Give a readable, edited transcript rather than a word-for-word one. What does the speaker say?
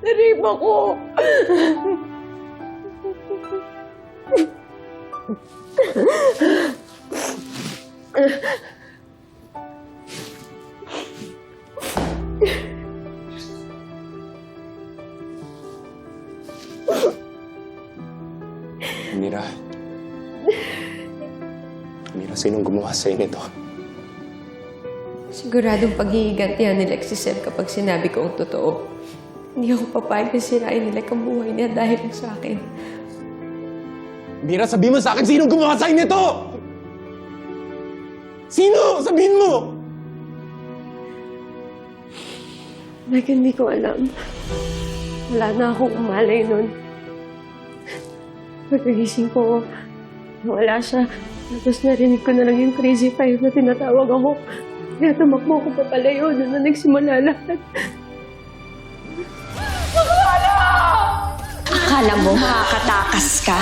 Na-rape ako. Mira. Mira, sinong gumawa sa'yo nito? Siguradong paghihigantihan nila si Seb kapag sinabi ko ang totoo. Hindi ako papayag na sirain nila ang buhay niya dahil lang sa akin. Mira, sabihin mo sa akin, sinong gumawa sa'yo nito? Sino? Sabihin mo! Like, hindi ko alam. Wala na akong umalay nun. Pagkagising ko, wala siya. Tapos narinig ko na lang yung crazy five na tinatawag ako. Kaya tumakbo ko papalayo doon na nagsimula lahat. Akala mo makakatakas ka?